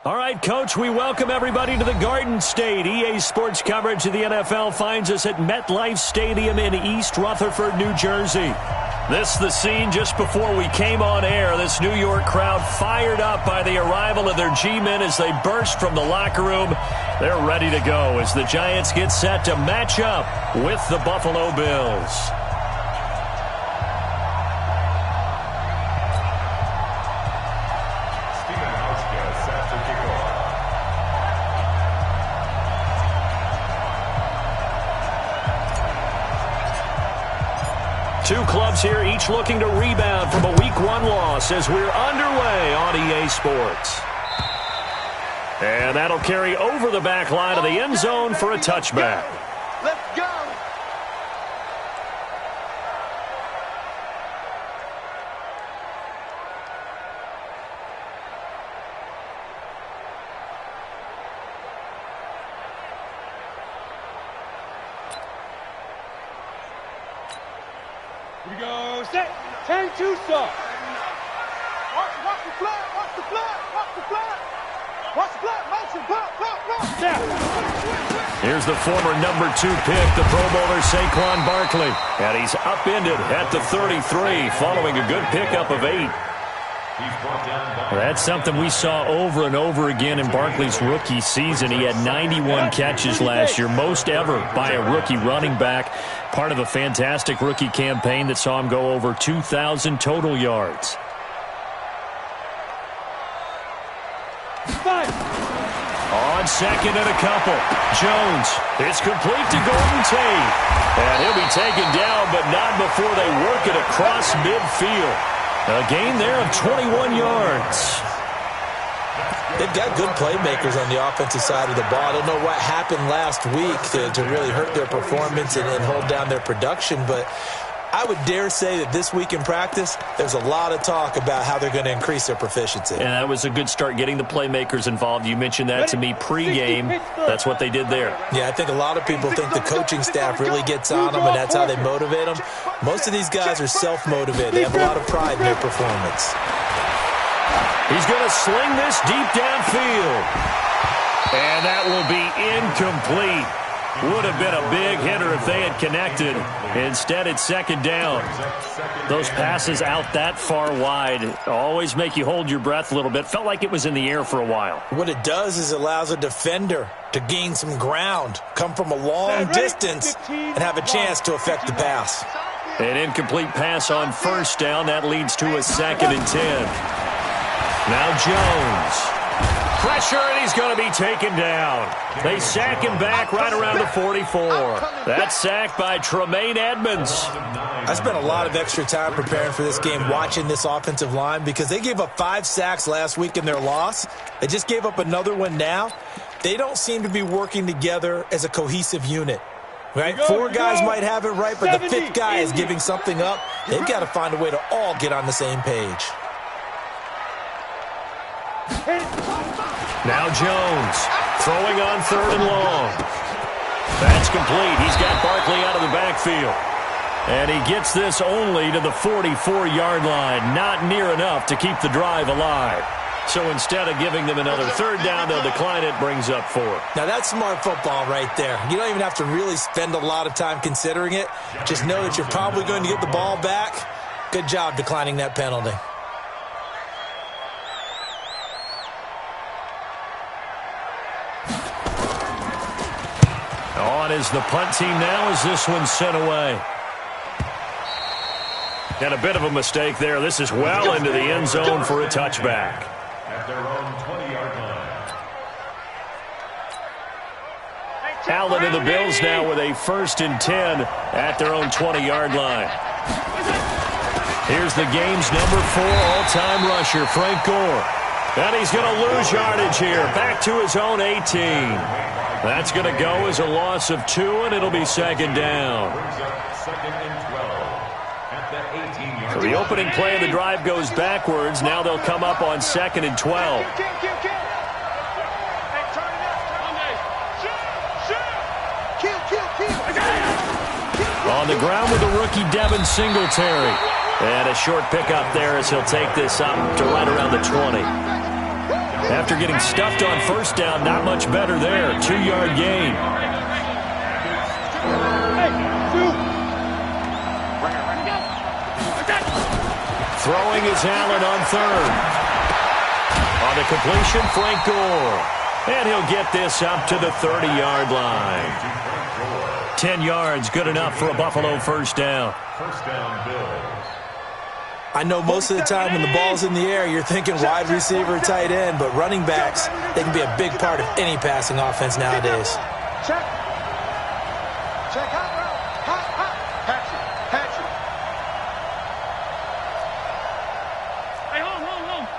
All right, Coach, we welcome everybody to the Garden State. EA Sports coverage of the NFL finds us at MetLife Stadium in East Rutherford, New Jersey. This is the scene just before we came on air. This New York crowd fired up by the arrival of their G-men as they burst from the locker room. They're ready to go as the Giants get set to match up with the Buffalo Bills. Two clubs here, each looking to rebound from a Week 1 loss as we're underway on EA Sports. And that'll carry over the back line of the end zone for a touchback. Let's go. Here we go. Set. 10-2 stop. Watch the flat. Watch the flat. Watch the flat. Watch the flat. Motion. Block. Snap. Here's the former number 2 pick, the Pro Bowler Saquon Barkley. And he's upended at the 33 following a good pickup of 8. That's something we saw over and over again in Barkley's rookie season. He had 91 catches last year, most ever by a rookie running back. Part of a fantastic rookie campaign that saw him go over 2,000 total yards. On second and a couple, Jones. It's complete to Golden Tate. And he'll be taken down, but not before they work it across midfield. A gain there of 21 yards. They've got good playmakers on the offensive side of the ball. I don't know what happened last week to really hurt their performance and hold down their production, but I would dare say that this week in practice, there's a lot of talk about how they're going to increase their proficiency. And that was a good start getting the playmakers involved. You mentioned that to me pregame. That's what they did there. Yeah, I think a lot of people think the coaching staff really gets on them, and that's how they motivate them. Most of these guys are self-motivated. They have a lot of pride in their performance. He's going to sling this deep downfield. And that will be incomplete. Would have been a big hitter if they had connected. Instead, it's second down. Those passes out that far wide always make you hold your breath a little bit. Felt like it was in the air for a while. What it does is it allows a defender to gain some ground, come from a long distance, and have a chance to affect the pass. An incomplete pass on first down. That leads to a 2nd and 10. Now Jones. Pressure, and he's going to be taken down. They sack him back right around the 44. That's sacked by Tremaine Edmonds. I spent a lot of extra time preparing for this game, watching this offensive line, because they gave up 5 sacks last week in their loss. They just gave up another one now. They don't seem to be working together as a cohesive unit. Right? 4 guys might have it right, but the 5th guy is giving something up. They've got to find a way to all get on the same page. Now Jones throwing on 3rd and long. That's complete. He's got Barkley out of the backfield. And he gets this only to the 44-yard line. Not near enough to keep the drive alive. So instead of giving them another 3rd down, they'll decline it, brings up 4. Now that's smart football right there. You don't even have to really spend a lot of time considering it. Just know that you're probably going to get the ball back. Good job declining that penalty. On is the punt team now as this one's sent away. And a bit of a mistake there. This is well into the end zone for a touchback. At their own 20-yard line. Allen and the Bills now with a 1st and 10 at their own 20-yard line. Here's the game's number 4 all-time rusher, Frank Gore. And he's going to lose yardage here. Back to his own 18. That's going to go as a loss of 2, and it'll be 2nd down. So the opening play of the drive goes backwards. Now they'll come up on 2nd and 12. On the ground with the rookie Devin Singletary. And a short pickup there as he'll take this up to right around the 20. After getting stuffed on first down, not much better there. 2-yard gain. Throwing is Allen on third. On the completion, Frank Gore. And he'll get this up to the 30-yard line. 10 yards, good enough for a Buffalo first down. First down, Bills. I know most of the time when the ball's in the air, you're thinking wide receiver, tight end, but running backs, they can be a big part of any passing offense nowadays. Check. Check hot route. Hot, hot. Patch it. Patch it. Hey, home.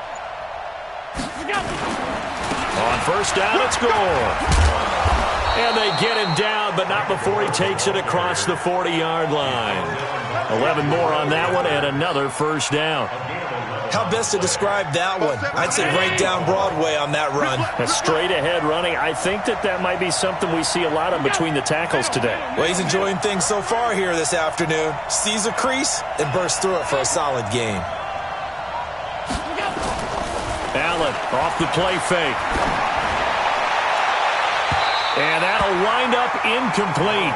We got it. On first down, it's Gore. And they get him down, but not before he takes it across the 40-yard line. 11 more on that one, and another first down. How best to describe that one? I'd say right down Broadway on that run. A straight-ahead running. I think that might be something we see a lot of between the tackles today. Well, he's enjoying things so far here this afternoon. Sees a crease and bursts through it for a solid gain. Allen off the play fake. And that'll wind up incomplete.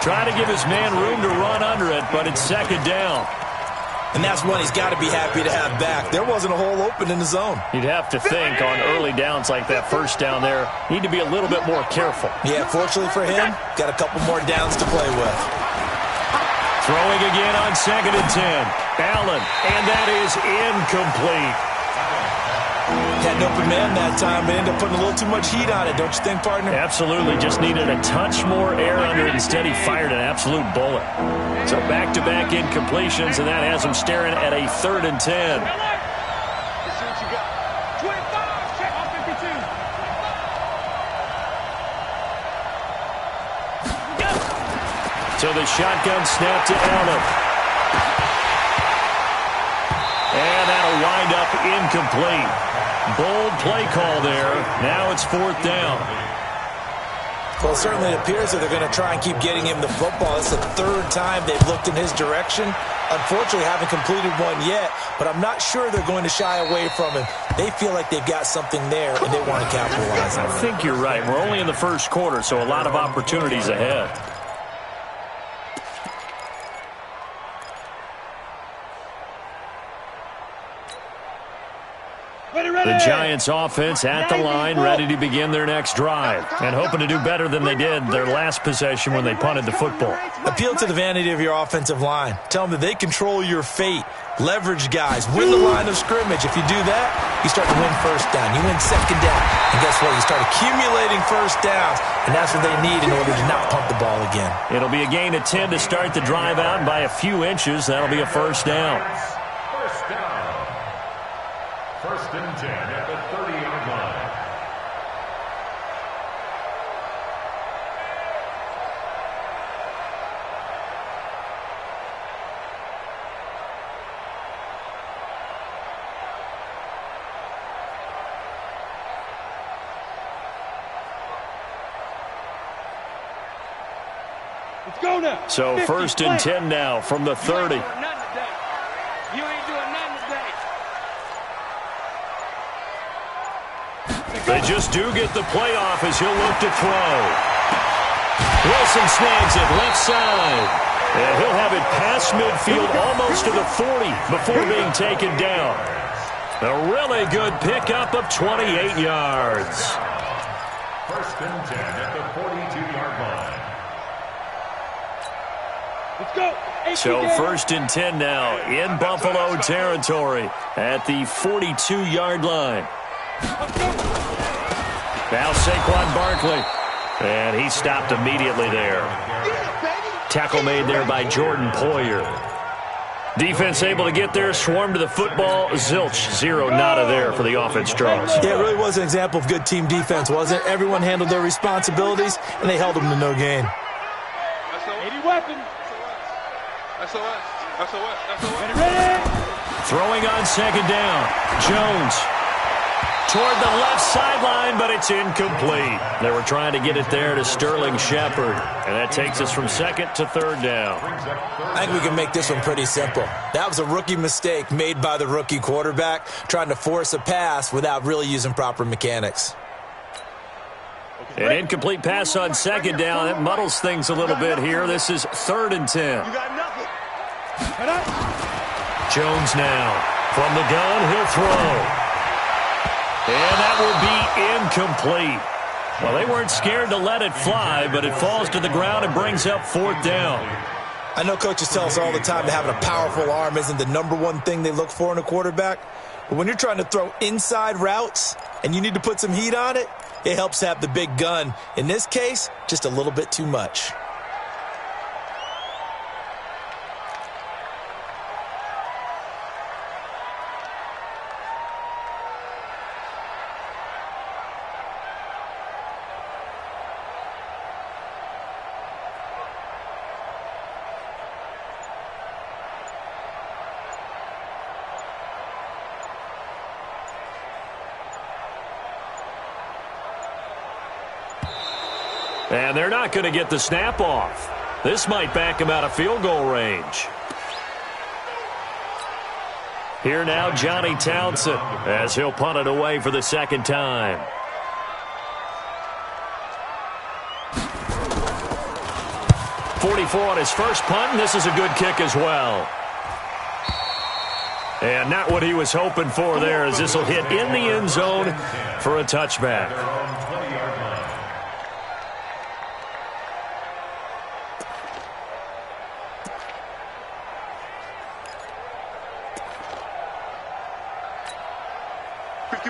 Trying to give his man room to run under it, but it's second down. And that's one he's got to be happy to have back. There wasn't a hole open in the zone. You'd have to think on early downs like that first down there, need to be a little bit more careful. Yeah, fortunately for him, got a couple more downs to play with. Throwing again on 2nd and 10. Allen, and that is incomplete. Had an open man that time, but ended up putting a little too much heat on it, don't you think, partner? Absolutely. Just needed a touch more air under it. Instead, he fired an absolute bullet. So back-to-back incompletions, and that has him staring at a 3rd and 10. Let's see what you got. 25. Check on 52. So the shotgun snap to Allen. And that'll wind up incomplete. Bold play call there. Now it's 4th down. Well, certainly it appears that they're going to try and keep getting him the football. It's the 3rd time they've looked in his direction. Unfortunately, haven't completed one yet, but I'm not sure they're going to shy away from him. They feel like they've got something there, and they want to capitalize on it. I think you're right. We're only in the first quarter, so a lot of opportunities ahead. The Giants offense at the line, ready to begin their next drive, and hoping to do better than they did their last possession when they punted the football. Appeal to the vanity of your offensive line. Tell them that they control your fate. Leverage guys. Win the line of scrimmage. If you do that, you start to win first down. You win second down. And guess what? You start accumulating first downs, and that's what they need in order to not punt the ball again. It'll be a gain of 10 to start the drive out, and by a few inches, that'll be a first down. First down. 1st and 10 at the 30-yard line. Let's go now. So 1st and 10 now from the 30. You ain't doing nothing today. They just do get the playoff as he'll look to throw. Wilson snags it left side. And he'll have it past midfield almost to the 40 before being taken down. A really good pickup of 28 yards. 1st and 10 at the 42-yard line. Let's go. So 1st and 10 now in Buffalo territory at the 42-yard line. Now Saquon Barkley. And he stopped immediately there. Tackle made there by Jordan Poyer. Defense able to get there, swarm to the football. Zilch, zero nada there for the offense draws. Yeah, it really was an example of good team defense, wasn't it? Everyone handled their responsibilities, and they held them to no gain. 80 weapons. SOS. Ready. Throwing on 2nd down. Jones. toward the left sideline, but it's incomplete. They were trying to get it there to Sterling Shepard, and that takes us from second to third down. I think we can make this one pretty simple. That was a rookie mistake made by the rookie quarterback, trying to force a pass without really using proper mechanics. An incomplete pass on second down. That muddles things a little bit here. This is 3rd and 10. You got nothing. Jones now. From the gun, he'll throw. And that will be incomplete. Well, they weren't scared to let it fly, but it falls to the ground and brings up 4th down. I know coaches tell us all the time that having a powerful arm isn't the #1 thing they look for in a quarterback. But when you're trying to throw inside routes and you need to put some heat on it, it helps to have the big gun. In this case, just a little bit too much. And they're not going to get the snap off. This might back him out of field goal range. Here now, Johnny Townsend, as he'll punt it away for the second time. .44 on his first punt, and this is a good kick as well. And not what he was hoping for there, as this will hit in the end zone for a touchback.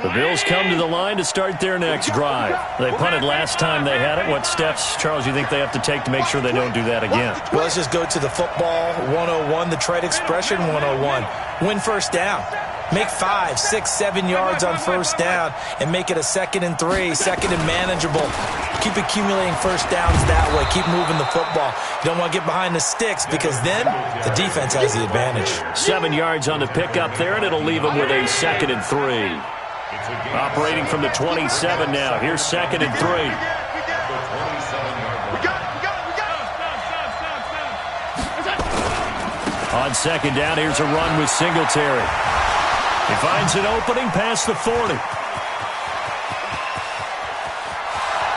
The Bills come to the line to start their next drive. They punted last time they had it. What steps, Charles, you think they have to take to make sure they don't do that again? Well, let's just go to the football 101, the trade expression 101. Win first down. Make 5, 6, 7 yards on first down and make it a 2nd and 3, 2nd and manageable. Keep accumulating first downs that way. Keep moving the football. You don't want to get behind the sticks because then the defense has the advantage. 7 yards on the pickup there, and it'll leave them with a 2nd and 3. Operating from the 27 now. Here's 2nd and 3. On second down, here's a run with Singletary. He finds an opening past the 40.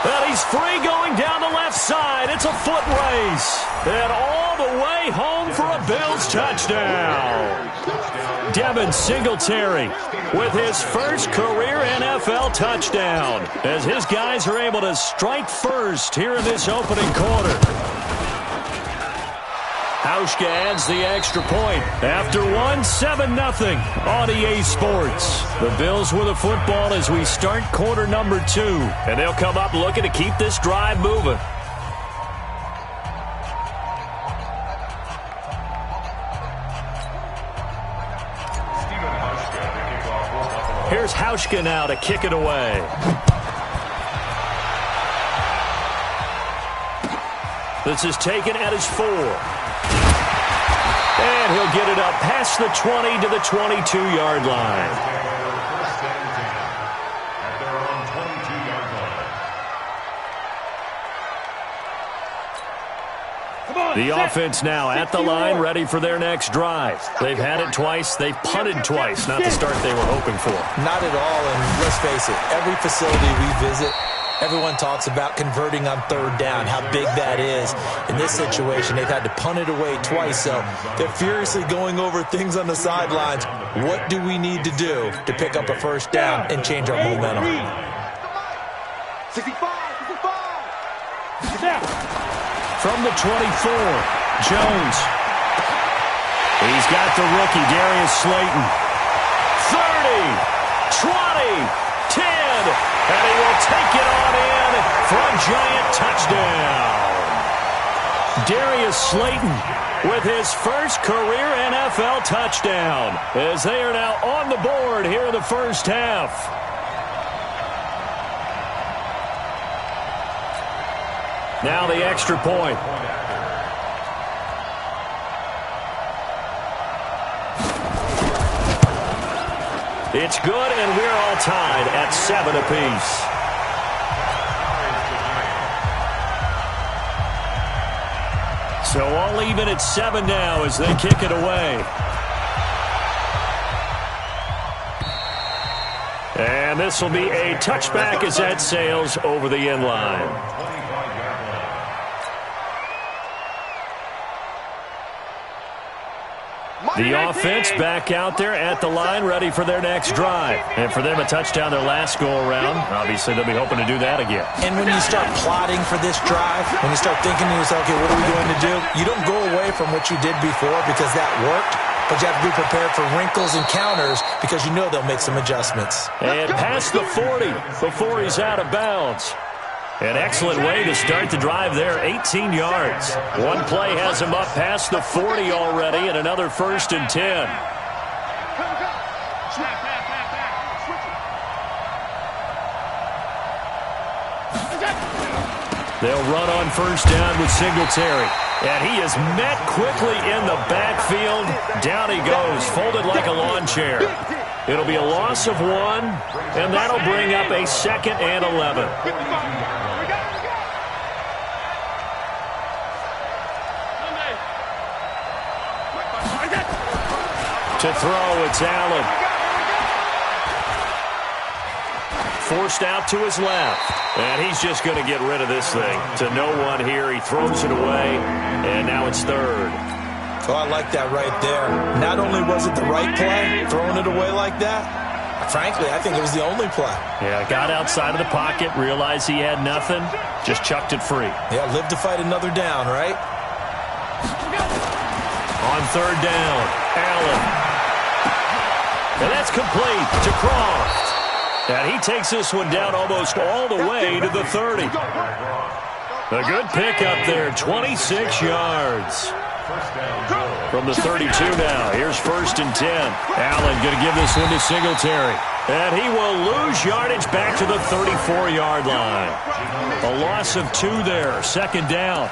Well, he's free going down the left side. It's a foot race. And all the way home for a Bills touchdown. Devin Singletary with his first career NFL touchdown as his guys are able to strike first here in this opening quarter. Hauschka adds the extra point. After 7-0 on EA Sports. The Bills with the football as we start quarter number 2. And they'll come up looking to keep this drive moving. Here's Hauschka now to kick it away. This is taken at his 4. And he'll get it up past the 20 to the 22-yard line. The offense now at the line, ready for their next drive. They've had it twice. They've punted twice. Not the start they were hoping for. Not at all, and let's face it, every facility we visit, everyone talks about converting on third down, how big that is. In this situation, they've had to punt it away twice, so they're furiously going over things on the sidelines. What do we need to do to pick up a first down and change our momentum? 65. From the 24, Jones. He's got the rookie, Darius Slayton. 30, 20, 10, and he will take it on in for a giant touchdown. Darius Slayton with his first career NFL touchdown as they are now on the board here in the first half. Now the extra point. It's good, and we're all tied at 7 apiece. So all even at 7 now as they kick it away. And this will be a touchback as that sails over the end line. The offense back out there at the line, ready for their next drive. And for them, a touchdown their last go-around. Obviously, they'll be hoping to do that again. And when you start plotting for this drive, when you start thinking to yourself, okay, what are we going to do? You don't go away from what you did before because that worked. But you have to be prepared for wrinkles and counters because you know they'll make some adjustments. And past the 40 before he's out of bounds. An excellent way to start the drive there, 18 yards. One play has him up past the 40 already, and another 1st and 10. They'll run on 1st down with Singletary. And he is met quickly in the backfield. Down he goes, folded like a lawn chair. It'll be a loss of 1, and that'll bring up a 2nd and 11. To throw, it's Allen. Forced out to his left. And he's just going to get rid of this thing. To no one here. He throws it away. And now it's 3rd. Oh, I like that right there. Not only was it the right play, throwing it away like that, frankly, I think it was the only play. Yeah, got outside of the pocket, realized he had nothing, just chucked it free. Yeah, live to fight another down, right? On 3rd down, Allen. And that's complete to Croft. And he takes this one down almost all the way to the 30. A good pickup there, 26 yards. From the 32 now. Here's 1st and 10. Allen going to give this one to Singletary. And he will lose yardage back to the 34-yard line. A loss of 2 there, 2nd down.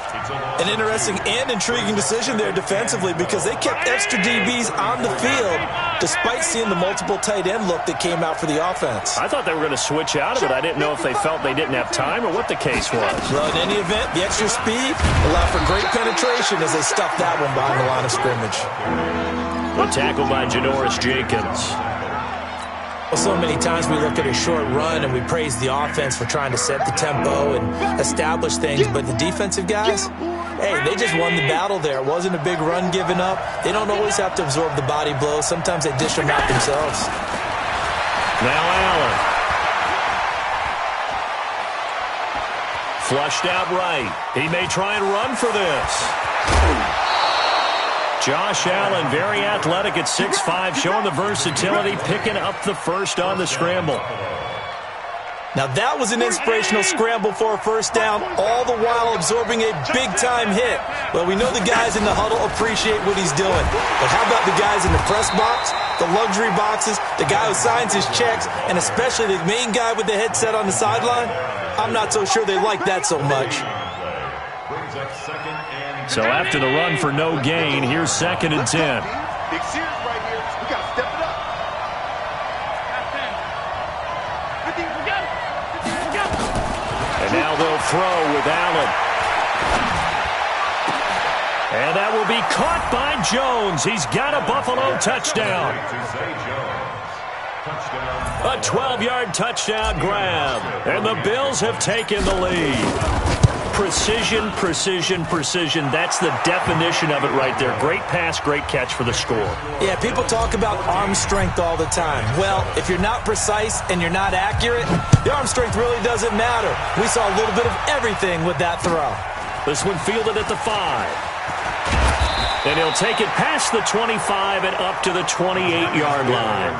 An interesting and intriguing decision there defensively because they kept extra DBs on the field despite seeing the multiple tight end look that came out for the offense. I thought they were going to switch out of it. I didn't know if they felt they didn't have time or what the case was. Well, in any event, the extra speed allowed for great penetration as they stuffed that one behind the line of scrimmage. A tackle by Janoris Jenkins. Well, so many times we look at a short run and we praise the offense for trying to set the tempo and establish things, but the defensive guys, hey, they just won the battle there. It wasn't a big run given up. They don't always have to absorb the body blows. Sometimes they dish them out themselves. Now Allen. Flushed out right. He may try and run for this. Josh Allen, very athletic at 6'5", showing the versatility, picking up the 1st on the scramble. Now that was an inspirational scramble for a 1st down, all the while absorbing a big-time hit. Well, we know the guys in the huddle appreciate what he's doing. But how about the guys in the press box, the luxury boxes, the guy who signs his checks, and especially the main guy with the headset on the sideline? I'm not so sure they like that so much. So after the run for no gain, here's 2nd and 10. Big series right here. We got to step it up. And now they'll throw with Allen. And that will be caught by Jones. He's got a Buffalo touchdown. A 12-yard touchdown grab. And the Bills have taken the lead. Precision, precision, precision. That's the definition of it right there. Great pass, great catch for the score. Yeah, people talk about arm strength all the time. Well, if you're not precise and you're not accurate, the arm strength really doesn't matter. We saw a little bit of everything with that throw. This one fielded at the 5. And he'll take it past the 25 and up to the 28-yard line.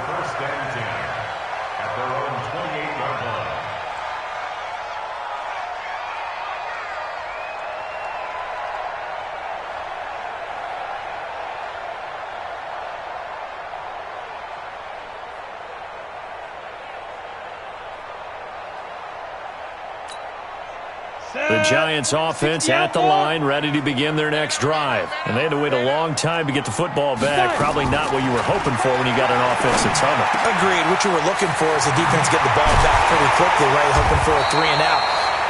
The Giants offense at the line, ready to begin their next drive. And they had to wait a long time to get the football back. Probably not what you were hoping for when you got an offense that's humming. Agreed. What you were looking for is the defense get the ball back pretty quickly, right? Hoping for a 3 and out.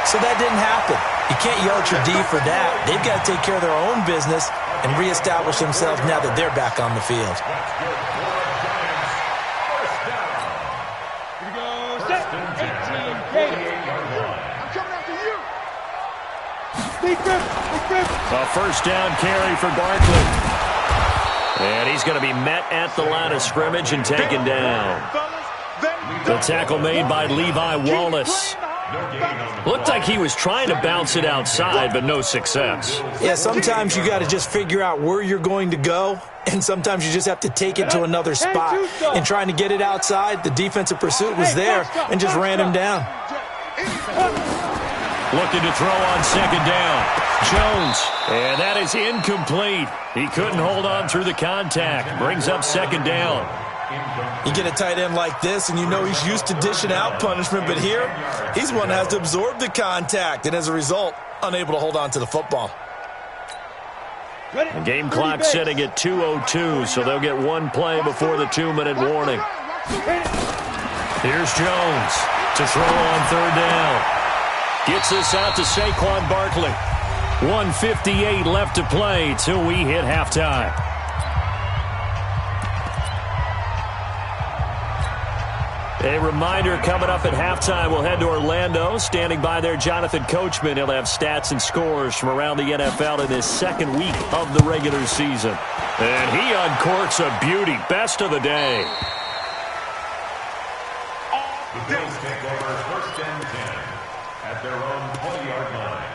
So that didn't happen. You can't yell at your D for that. They've got to take care of their own business and reestablish themselves now that they're back on the field. Here we go. Set. 18. I'm coming after you. A first down carry for Barkley. And he's going to be met at the line of scrimmage and taken down. The tackle made by Levi Wallace. Looked like he was trying to bounce it outside, but no success. Yeah, sometimes you got to just figure out where you're going to go, and sometimes you just have to take it to another spot. And trying to get it outside, the defensive pursuit was there and just ran him down. Looking to throw on second down. Jones, and that is incomplete. He couldn't hold on through the contact. Brings up second down. You get a tight end like this, and you know he's used to dishing out punishment, but here, he's one that has to absorb the contact, and as a result, unable to hold on to the football. The game clock sitting at 2:02, so they'll get one play before the 2-minute warning. Here's Jones to throw on third down. Gets this out to Saquon Barkley. 1:58 left to play till we hit halftime. A reminder coming up at halftime, we'll head to Orlando. Standing by there, Jonathan Coachman. He'll have stats and scores from around the NFL in his second week of the regular season. And he uncorks a beauty. Best of the day. The Bills take over first and 10 at their own 20-yard line.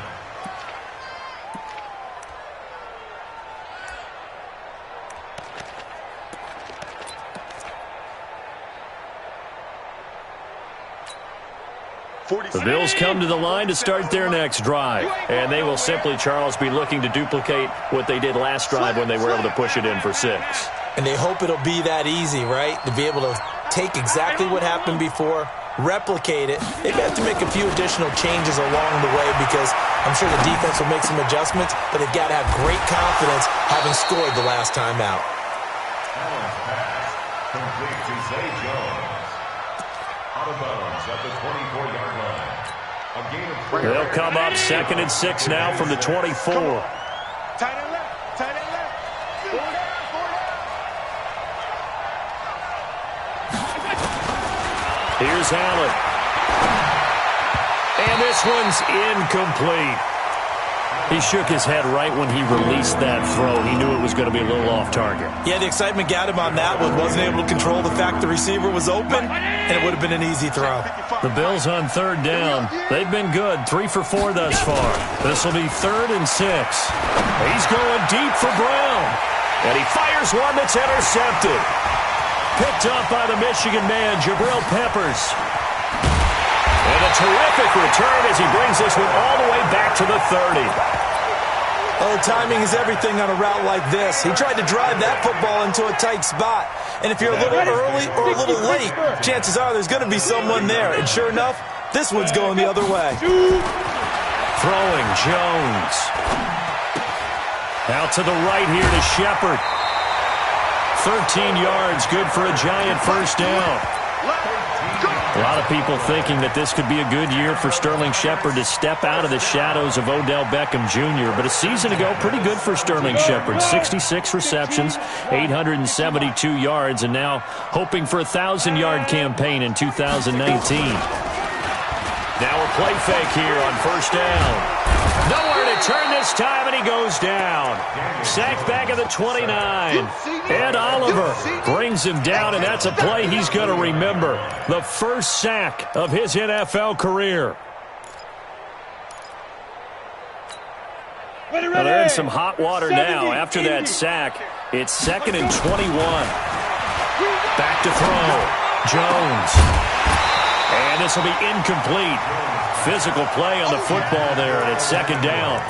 The Bills come to the line to start their next drive. And they will simply, Charles, be looking to duplicate what they did last drive when they were able to push it in for 6. And they hope it'll be that easy, right? To be able to take exactly what happened before, replicate it. They've got to make a few additional changes along the way because I'm sure the defense will make some adjustments, but they've got to have great confidence having scored the last time out. Allen's pass complete to Zay Jones. Out of bounds at the 24-yard line. A gain of 3. They'll come up 2nd and 6 now from the 24. Tight end left. Tight end left. Here's Allen. And this one's incomplete. He shook his head right when he released that throw. He knew it was going to be a little off target. Yeah, the excitement got him on that one. Wasn't able to control the fact the receiver was open, and it would have been an easy throw. The Bills on third down. They've been good, 3 for 4 thus far. This will be 3rd and 6. He's going deep for Brown. And he fires one that's intercepted. Picked up by the Michigan man, Jabril Peppers. And a terrific return as he brings this one all the way back to the 30. Oh, timing is everything on a route like this. He tried to drive that football into a tight spot. And if you're a little early or a little late, chances are there's going to be someone there. And sure enough, this one's going the other way. Throwing Jones. Out to the right here to Shepard. 13 yards, good for a Giant first down. A lot of people thinking that this could be a good year for Sterling Shepard to step out of the shadows of Odell Beckham Jr. But a season ago, pretty good for Sterling Shepard. 66 receptions, 872 yards, and now hoping for a 1,000-yard campaign in 2019. Now a play fake here on first down. Nowhere to turn this time, and he goes down. Sacked back at the 29. Ed Oliver brings him down, and that's a play he's going to remember. The first sack of his NFL career. Well, they're in some hot water now. After that sack, it's 2nd and 21. Back to throw. Jones. And this will be incomplete. Physical play on the football there, and it's second down.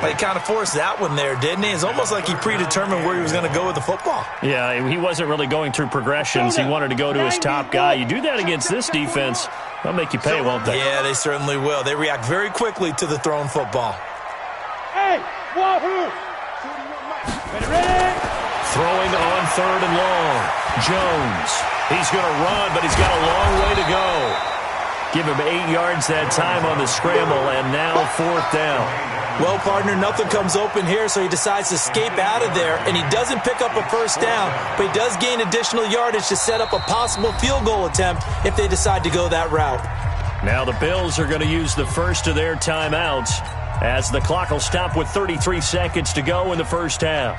He kind of forced that one there, didn't he? It's almost like he predetermined where he was going to go with the football. Yeah, he wasn't really going through progressions. He wanted to go to his top guy. You do that against this defense, they'll make you pay, won't they? Yeah, they certainly will. They react very quickly to the thrown football. Hey, wahoo! Ready? Throwing on third and long. Jones. He's going to run, but he's got a long way to go. Give him 8 yards that time on the scramble, and now fourth down. Well, partner, nothing comes open here, so he decides to escape out of there, and he doesn't pick up a first down, but he does gain additional yardage to set up a possible field goal attempt if they decide to go that route. Now the Bills are going to use the first of their timeouts as the clock will stop with 33 seconds to go in the first half.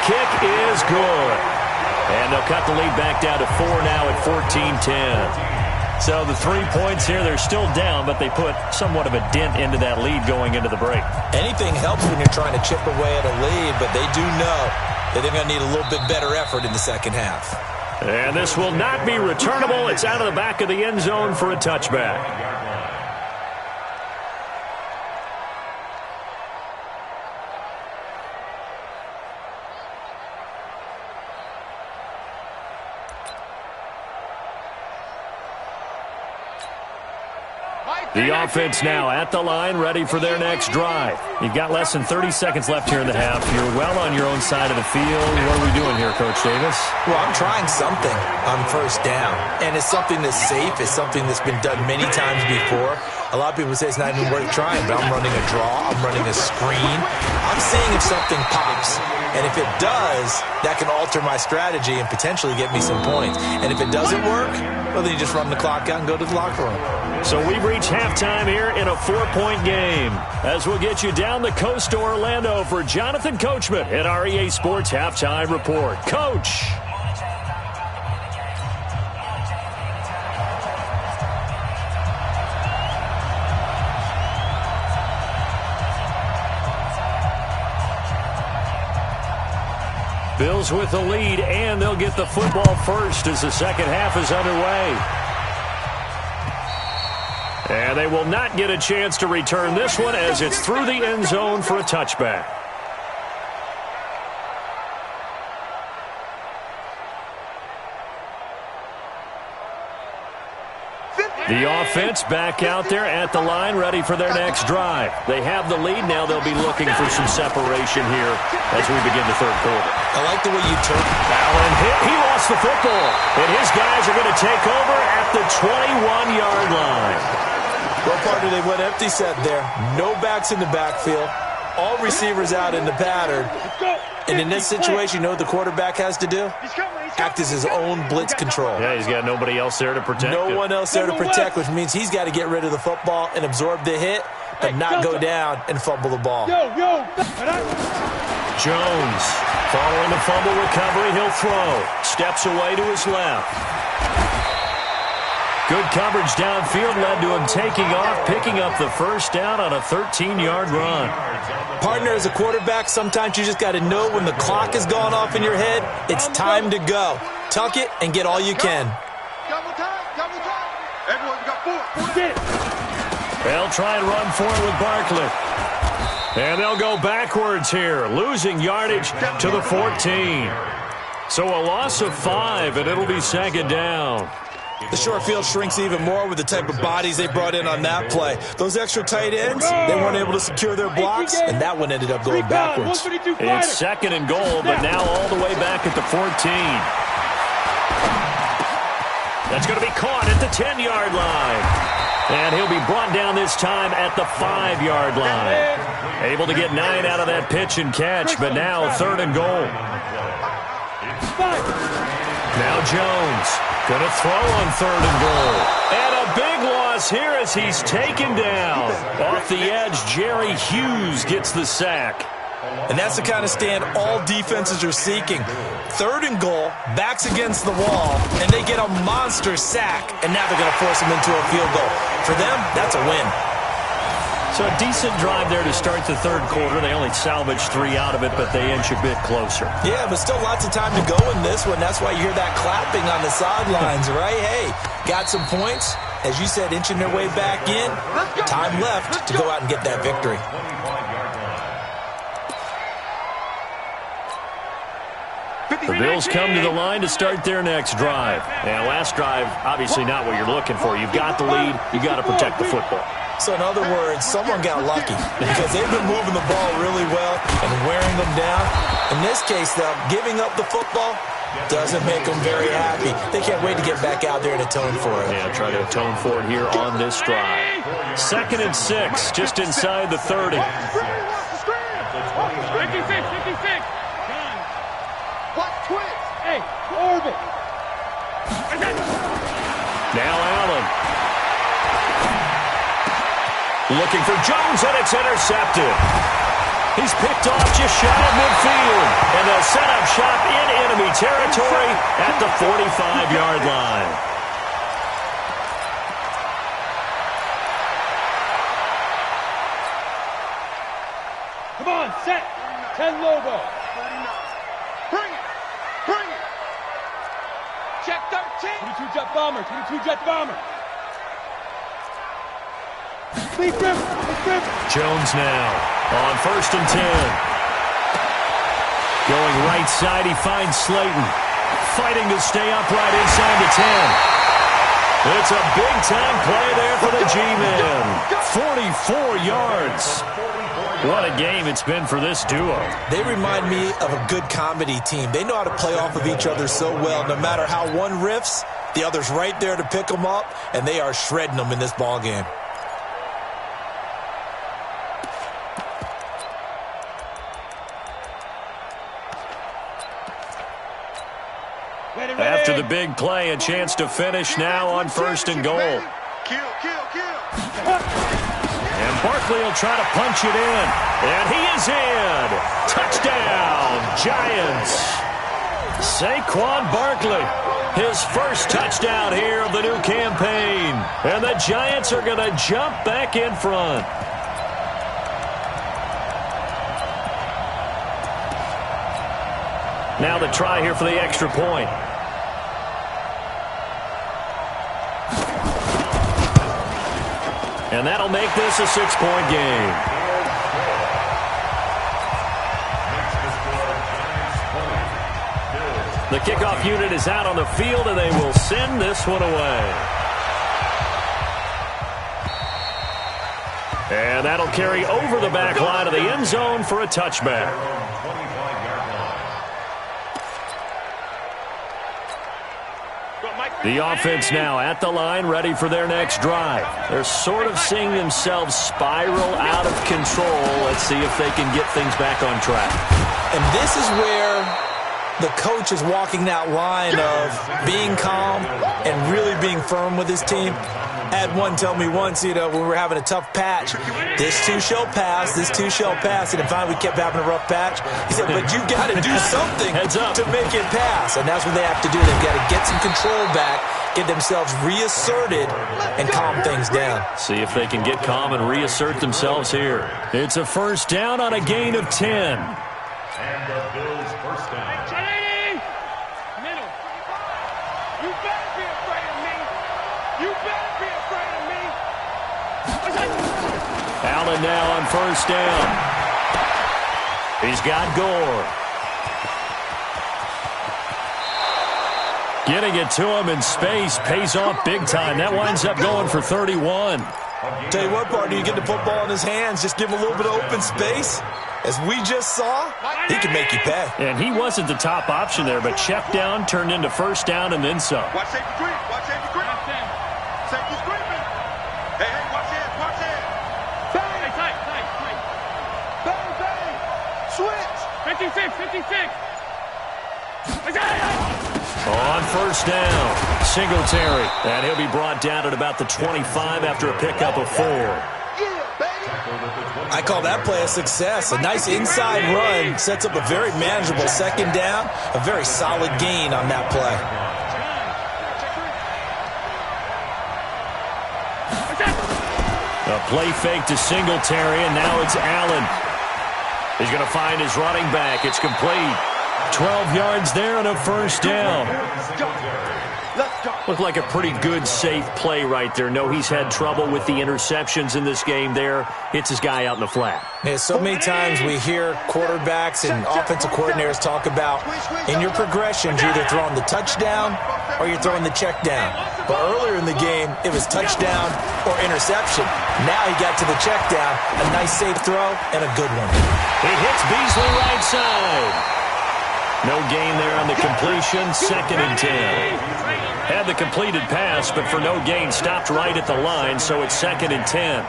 Kick is good. And they'll cut the lead back down to 4 now at 14-10. So the 3 points here, they're still down, but they put somewhat of a dent into that lead going into the break. Anything helps when you're trying to chip away at a lead, but they do know that they're going to need a little bit better effort in the second half. And this will not be returnable. It's out of the back of the end zone for a touchback. The offense now at the line, ready for their next drive. You've got less than 30 seconds left here in the half. You're well on your own side of the field. What are we doing here, Coach Davis? Well, I'm trying something on first down, and it's something that's safe. It's something that's been done many times before. A lot of people say it's not even worth trying, but I'm running a draw. I'm running a screen. I'm seeing if something pops. And if it does, that can alter my strategy and potentially get me some points. And if it doesn't work, well, then you just run the clock out and go to the locker room. So we've reached halftime here in a 4-point game. As we'll get you down the coast to Orlando for Jonathan Coachman at our EA Sports Halftime Report. Coach. Bills with the lead, and they'll get the football first as the second half is underway. And they will not get a chance to return this one as it's through the end zone for a touchback. The offense back out there at the line, ready for their next drive. They have the lead. Now they'll be looking for some separation here as we begin the third quarter. I like the way you took Allen hit. He lost the football. And his guys are going to take over at the 21-yard line. Well, partner, they went empty set there. No backs in the backfield. All receivers out in the pattern. And in this situation, you know what the quarterback has to do? Act as his own blitz control. Yeah, he's got nobody else there to protect No him. one else there to protect, which means he's got to get rid of the football and absorb the hit, but not go down and fumble the ball. Jones, following the fumble recovery, he'll throw. Steps away to his left. Good coverage downfield led to him taking off, picking up the first down on a 13-yard run. Partner, as a quarterback, sometimes you just got to know when the clock has gone off in your head, it's time to go. Tuck it and get all you can. They'll try and run for it with Barkley. And they'll go backwards here, losing yardage to the 14. So a loss of 5, and it'll be second down. The short field shrinks even more with the type of bodies they brought in on that play. Those extra tight ends, they weren't able to secure their blocks, and that one ended up going backwards. It's second and goal, but now all the way back at the 14. That's going to be caught at the 10-yard line. And he'll be brought down this time at the 5-yard line. Able to get 9 out of that pitch and catch, but now third and goal. Now Jones going to throw on third and goal. And a big loss here as he's taken down. Off the edge, Jerry Hughes gets the sack. And that's the kind of stand all defenses are seeking. Third and goal, backs against the wall, and they get a monster sack. And now they're going to force him into a field goal. For them, that's a win. So a decent drive there to start the third quarter. They only salvaged 3 out of it, but they inch a bit closer. Yeah, but still lots of time to go in this one. That's why you hear that clapping on the sidelines, right? Hey, got some points. As you said, inching their way back in. Time left to go out and get that victory. The Bills come to the line to start their next drive. And last drive, obviously not what you're looking for. You've got the lead. You've got to protect the football. So in other words, someone got lucky because they've been moving the ball really well and wearing them down. In this case, though, giving up the football doesn't make them very happy. They can't wait to get back out there and atone for it. Yeah, try to atone for it here on this drive. 2nd and 6, just inside the 30. 56, 56. Watch twitch. Hey, orbit. Now Allen. Looking for Jones, and it's intercepted. He's picked off just shy of midfield. And they'll set up shop in enemy territory at the 45-yard line. Come on, set. 10 Lobo. Bring it. Bring it. Check 13. 22 jet bomber. 22 jet bomber. Big rip. Jones now on 1st and 10. Going right side, he finds Slayton. Fighting to stay upright inside the 10. It's a big-time play there for the G-Men. 44 yards. What a game it's been for this duo. They remind me of a good comedy team. They know how to play off of each other so well. No matter how one riffs, the other's right there to pick them up, and they are shredding them in this ball game. After the big play, a chance to finish now on 1st and goal. Kill. And Barkley will try to punch it in. And he is in. Touchdown, Giants. Saquon Barkley, his first touchdown here of the new campaign. And the Giants are going to jump back in front. Now the try here for the extra point. And that'll make this a 6-point game. The kickoff unit is out on the field, and they will send this one away. And that'll carry over the back line of the end zone for a touchback. The offense now at the line, ready for their next drive. They're sort of seeing themselves spiral out of control. Let's see if they can get things back on track. And this is where the coach is walking that line of being calm and really being firm with his team. I had one tell me once, when we were having a tough patch, this too shall pass, this too shall pass. And finally we kept having a rough patch. He said, but you got to do something to make it pass. And that's what they have to do. They've got to get some control back, get themselves reasserted, and calm things down. See if they can get calm and reassert themselves here. It's a first down on a gain of 10. And the Bills' first down. Middle. You better be afraid of me. You better be afraid of me. Allen now on 1st down. He's got Gore. Getting it to him in space pays off big time. That winds up going for 31. Tell you what, partner, you get the football in his hands, just give him a little bit of open space. As we just saw, he can make you pay. And he wasn't the top option there, but check down turned into 1st down and then some. Watch safety creep. Watch safety creep. Safety's creeping. Hey, watch it. Watch it. Bang. Tight. Bang, bang. Switch. 56. On 1st down, Singletary. And he'll be brought down at about the 25 after a pickup of 4. I call that play a success. A nice inside run sets up a very manageable 2nd down. A very solid gain on that play. A play fake to Singletary, and now it's Allen. He's going to find his running back. It's complete. 12 yards there and a first down. Looked like a pretty good, safe play right there. No, he's had trouble with the interceptions in this game there. Hits his guy out in the flat. Yeah, so many times we hear quarterbacks and offensive coordinators talk about in your progressions, you're either throwing the touchdown or you're throwing the check down. But earlier in the game, it was touchdown or interception. Now he got to the check down, a nice safe throw, and a good one. He hits Beasley right side. No gain there on the completion, 2nd and 10. Had the completed pass, but for no gain, stopped right at the line, so it's 2nd and 10.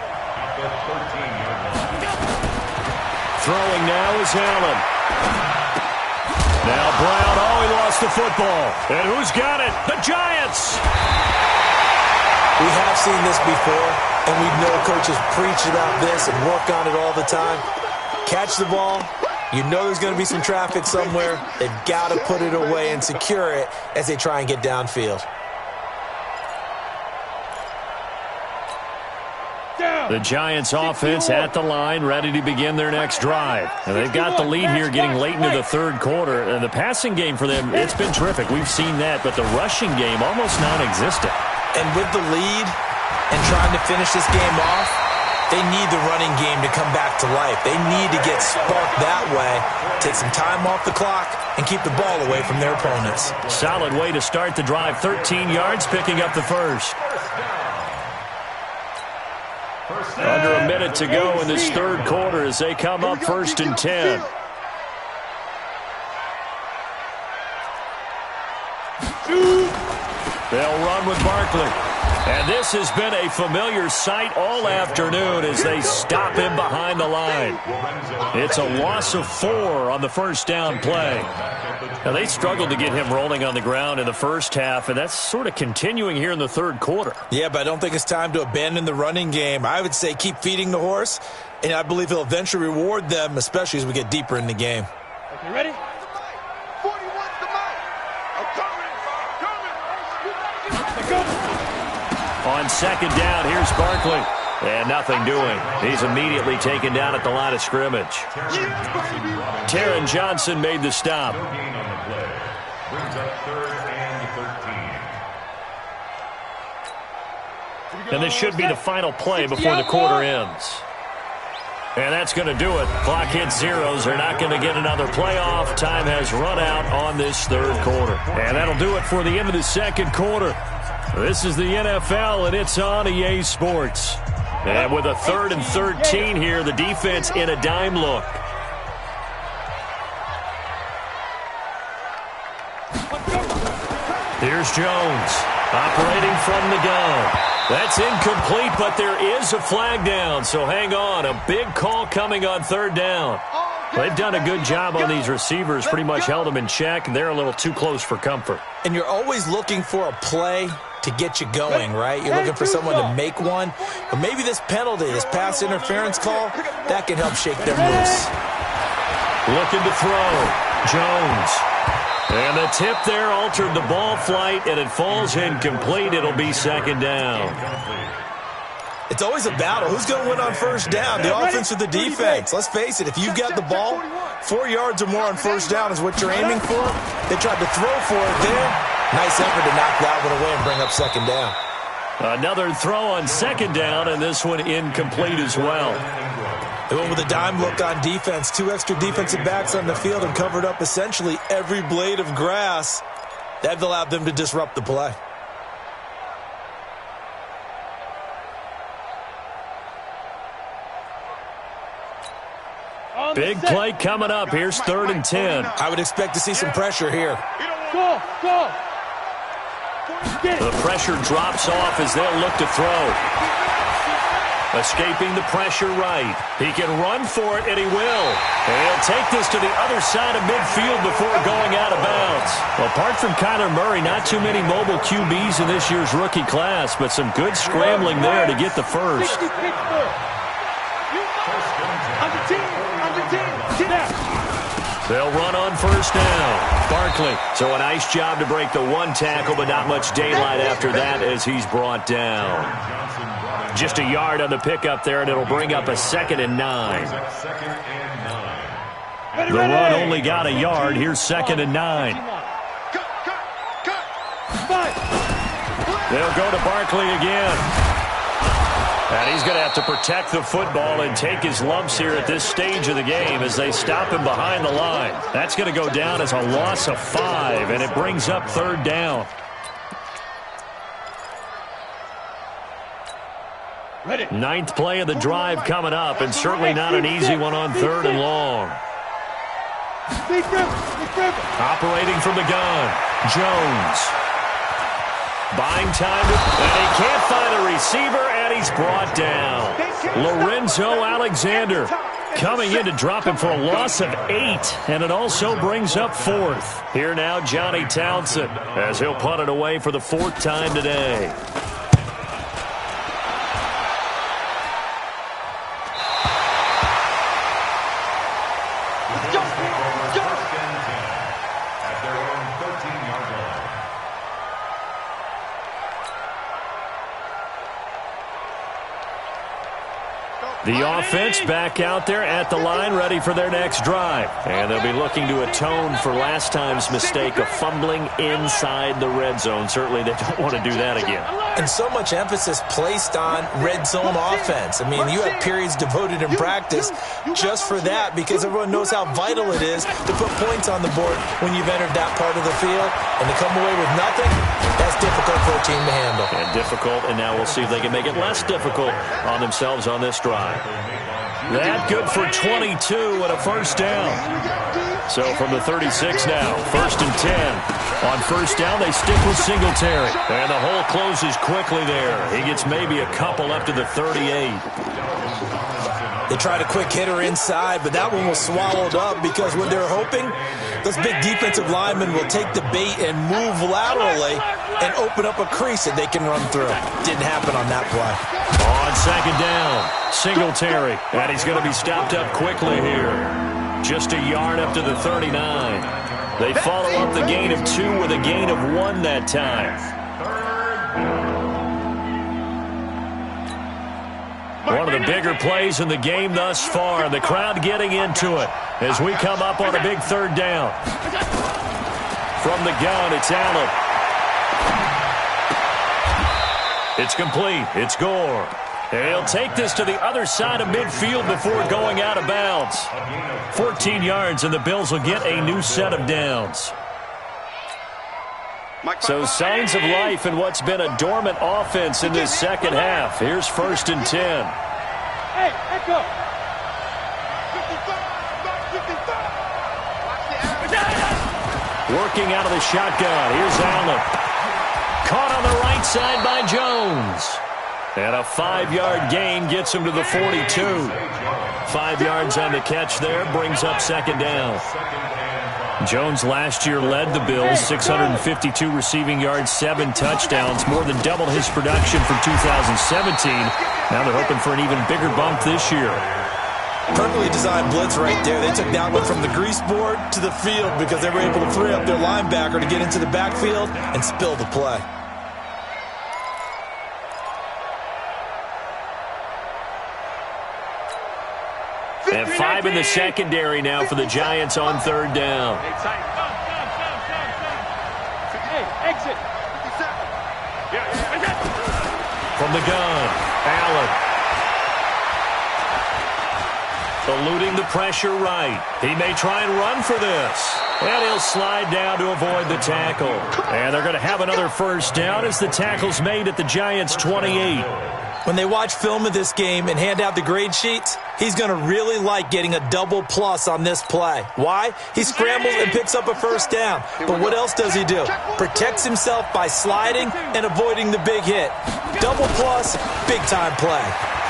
Throwing now is Allen. Now Brown, he lost the football. And who's got it? The Giants! We have seen this before, and we know coaches preach about this and work on it all the time. Catch the ball. You know there's going to be some traffic somewhere. They've got to put it away and secure it as they try and get downfield. The Giants offense at the line, ready to begin their next drive. And they've got the lead here getting late into the 3rd quarter. And the passing game for them, it's been terrific. We've seen that, but the rushing game almost non-existent. And with the lead and trying to finish this game off, they need the running game to come back to life. They need to get sparked that way, take some time off the clock, and keep the ball away from their opponents. Solid way to start the drive. 13 yards, picking up the first. Under a minute to go in this 3rd quarter as they come up 1st and 10. They'll run with Barkley. And this has been a familiar sight all afternoon as they stop him behind the line. It's a loss of 4 on the first down play. Now, they struggled to get him rolling on the ground in the first half, and that's sort of continuing here in the 3rd quarter. Yeah, but I don't think it's time to abandon the running game. I would say keep feeding the horse, and I believe he'll eventually reward them, especially as we get deeper in the game. Okay, ready? 41's the mic. I'm coming. On 2nd down, here's Barkley. And nothing doing. He's immediately taken down at the line of scrimmage. Taron Johnson made the stop. Brings up 3rd and 13. And this should be the final play before the quarter ends. And that's going to do it. Clock hits zeros. They're not going to get another playoff. Time has run out on this 3rd quarter. And that'll do it for the end of the 2nd quarter. This is the NFL, and it's on EA Sports. And with a 3rd and 13 here, the defense in a dime look. Here's Jones, operating from the gun. That's incomplete, but there is a flag down, so hang on. A big call coming on 3rd down. They've done a good job on these receivers, pretty much held them in check. They're a little too close for comfort. And you're always looking for a play to get you going, right? You're looking for someone to make one. But maybe this penalty, this pass interference call, that can help shake them loose. Looking to throw. Jones. And the tip there altered the ball flight, and it falls incomplete. It'll be 2nd down. It's always a battle. Who's going to win on 1st down, the offense or the defense? Let's face it, if you've got the ball, 4 yards or more on 1st down is what you're aiming for. They tried to throw for it there. Nice effort to knock that one away and bring up 2nd down. Another throw on 2nd down, and this one incomplete as well. They went with a dime look on defense. 2 extra defensive backs on the field and covered up essentially every blade of grass. That allowed them to disrupt the play. Big play coming up. Here's 3rd and 10. I would expect to see some pressure here. Go. The pressure drops off as they'll look to throw. Escaping the pressure right. He can run for it, and he will. And he'll take this to the other side of midfield before going out of bounds. Well, apart from Kyler Murray, not too many mobile QBs in this year's rookie class, but some good scrambling there to get the first. They'll run on 1st down. Barkley. So a nice job to break the 1 tackle, but not much daylight after that as he's brought down. Just a yard on the pickup there, and it'll bring up a 2nd and 9. The run only got a yard. Here's 2nd and 9. They'll go to Barkley again. And he's going to have to protect the football and take his lumps here at this stage of the game as they stop him behind the line. That's going to go down as a loss of 5, and it brings up 3rd down. Ninth play of the drive coming up, and certainly not an easy one on 3rd and long. Operating from the gun, Jones. Buying time, and he can't find a receiver, and he's brought down. Lorenzo Alexander coming in to drop him for a loss of 8, and it also brings up 4th. Here now, Johnny Townsend, as he'll punt it away for the 4th time today. The offense back out there at the line, ready for their next drive. And they'll be looking to atone for last time's mistake of fumbling inside the red zone. Certainly they don't want to do that again. And so much emphasis placed on red zone offense. I mean, you have periods devoted in practice just for that because everyone knows how vital it is to put points on the board when you've entered that part of the field. And to come away with nothing, that's difficult for a team to handle. And difficult, and now we'll see if they can make it less difficult on themselves on this drive. That good for 22 and a 1st down. So from the 36 now, 1st and 10. On 1st down, they stick with Singletary. And the hole closes quickly there. He gets maybe a couple up to the 38. They tried a quick hitter inside, but that one was swallowed up because what they're hoping, those big defensive linemen will take the bait and move laterally and open up a crease that they can run through. Didn't happen on that play. On 2nd down, Singletary. And he's going to be stopped up quickly here. Just a yard up to the 39. They follow up the gain of 2 with a gain of 1 that time. One of the bigger plays in the game thus far. The crowd getting into it as we come up on a big 3rd down. From the gun, it's Allen. It's complete. It's Gore. He'll take this to the other side of midfield before going out of bounds. 14 yards, and the Bills will get a new set of downs. So signs of life in what's been a dormant offense in this 2nd half. Here's 1st and 10. Hey, echo. 55. Working out of the shotgun. Here's Allen. Caught on the right side by Jones. And a 5-yard gain gets him to the 42. 5 yards on the catch there, brings up 2nd down. Jones last year led the Bills, 652 receiving yards, 7 touchdowns, more than double his production from 2017. Now they're hoping for an even bigger bump this year. Perfectly designed blitz right there. They took that one from the grease board to the field because they were able to free up their linebacker to get into the backfield and spill the play. And 5 in the secondary now for the Giants on 3rd down. Hey, exit. From the gun, Allen. Eluding the pressure right. He may try and run for this. And he'll slide down to avoid the tackle. And they're going to have another 1st down as the tackle's made at the Giants' 28. When they watch film of this game and hand out the grade sheets, he's going to really like getting a double plus on this play. Why? He scrambles and picks up a 1st down. But what else does he do? Protects himself by sliding and avoiding the big hit. Double plus, big-time play.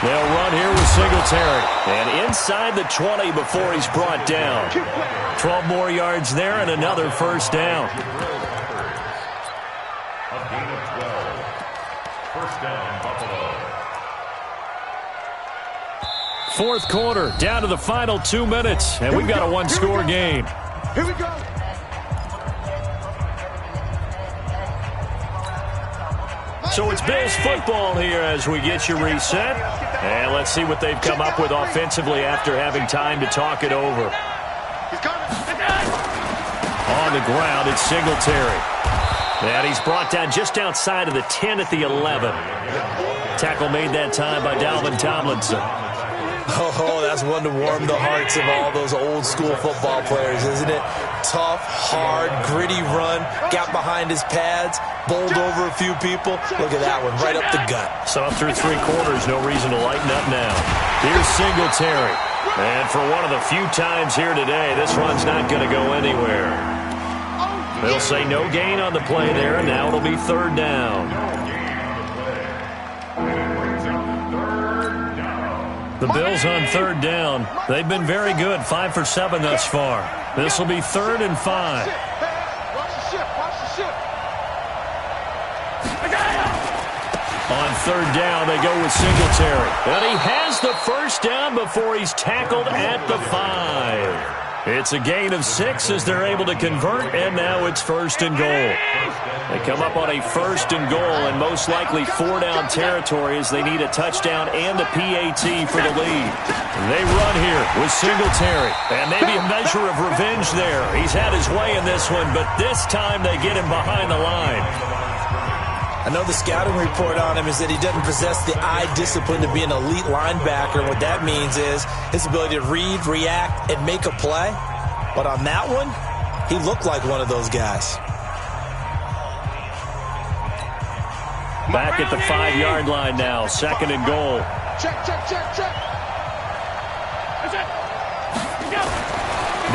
They'll run here with Singletary. And inside the 20 before he's brought down. 12 more yards there and another 1st down. A gain of 12. 1st down, Buffalo. 4th quarter, down to the final 2 minutes, and we've got a 1-score game. Here we go. So it's Bills football here as we get you reset. And let's see what they've come up with offensively after having time to talk it over. On the ground, it's Singletary. And he's brought down just outside of the 10 at the 11. Tackle made that time by Dalvin Tomlinson. Oh, that's one to warm the hearts of all those old-school football players, isn't it? Tough, hard, gritty run, got behind his pads, bowled over a few people. Look at that one, right up the gut. So up through 3 quarters, no reason to lighten up now. Here's Singletary. And for one of the few times here today, this run's not going to go anywhere. They'll say no gain on the play there, and now it'll be 3rd down. The Bills on 3rd down. They've been very good, 5 for 7 thus far. This will be 3rd and 5. Watch the ship. On 3rd down, they go with Singletary. And he has the 1st down before he's tackled at the 5. It's a gain of 6 as they're able to convert, and now it's 1st and goal. They come up on a 1st and goal, and most likely 4-down territory as they need a touchdown and a PAT for the lead. They run here with Singletary, and maybe a measure of revenge there. He's had his way in this one, but this time they get him behind the line. I know the scouting report on him is that he doesn't possess the eye discipline to be an elite linebacker. What that means is his ability to read, react, and make a play. But on that one, he looked like one of those guys. Back at the 5-yard line now, 2nd and goal. Check.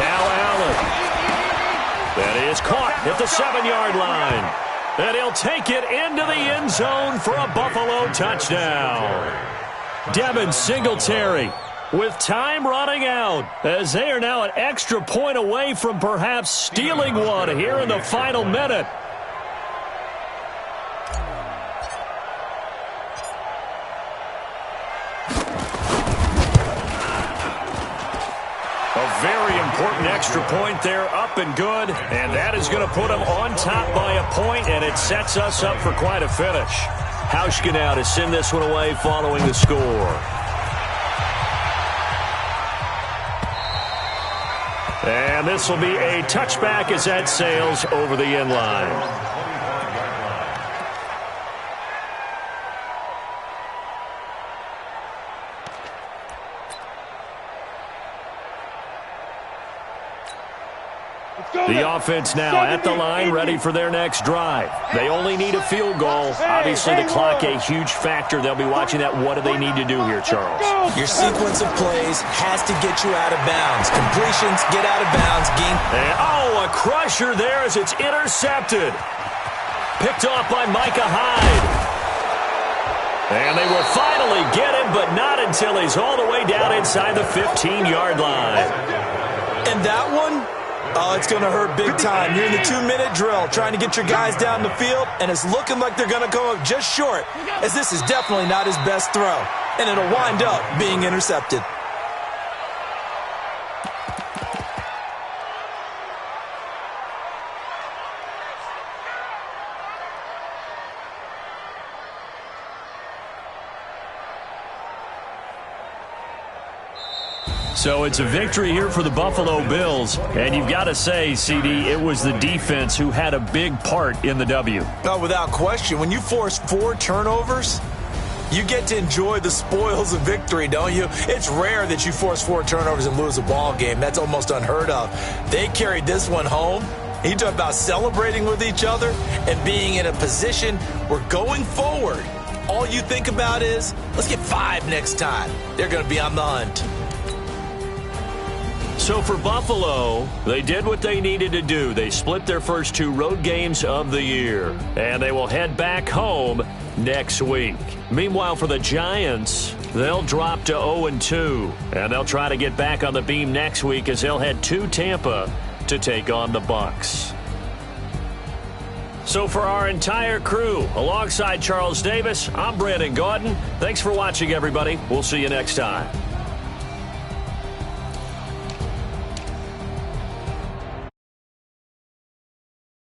Now Allen. That is caught at the 7-yard line. And he'll take it into the end zone for a Buffalo touchdown. Devin Singletary with time running out as they are now an extra point away from perhaps stealing one here in the final minute. Very important extra point there, up and good, and that is going to put them on top by a point, and it sets us up for quite a finish. Hauschka now to send this one away following the score. And this will be a touchback as that sails over the end line. The offense now at the line, ready for their next drive. They only need a field goal. Obviously, the clock a huge factor. They'll be watching that. What do they need to do here, Charles? Your sequence of plays has to get you out of bounds. Completions, get out of bounds. A crusher there as it's intercepted. Picked off by Micah Hyde. And they will finally get him, but not until he's all the way down inside the 15-yard line. And that one? Oh, it's going to hurt big time. You're in the 2-minute drill trying to get your guys down the field, and it's looking like they're going to come up just short, as this is definitely not his best throw, and it'll wind up being intercepted. So it's a victory here for the Buffalo Bills. And you've got to say, CD, it was the defense who had a big part in the W. No, without question. When you force 4 turnovers, you get to enjoy the spoils of victory, don't you? It's rare that you force 4 turnovers and lose a ball game. That's almost unheard of. They carried this one home. You talk about celebrating with each other and being in a position where going forward, all you think about is, let's get 5 next time. They're going to be on the hunt. So for Buffalo, they did what they needed to do. They split their first 2 road games of the year, and they will head back home next week. Meanwhile, for the Giants, they'll drop to 0-2, and they'll try to get back on the beam next week as they'll head to Tampa to take on the Bucs. So for our entire crew, alongside Charles Davis, I'm Brandon Gaudin. Thanks for watching, everybody. We'll see you next time.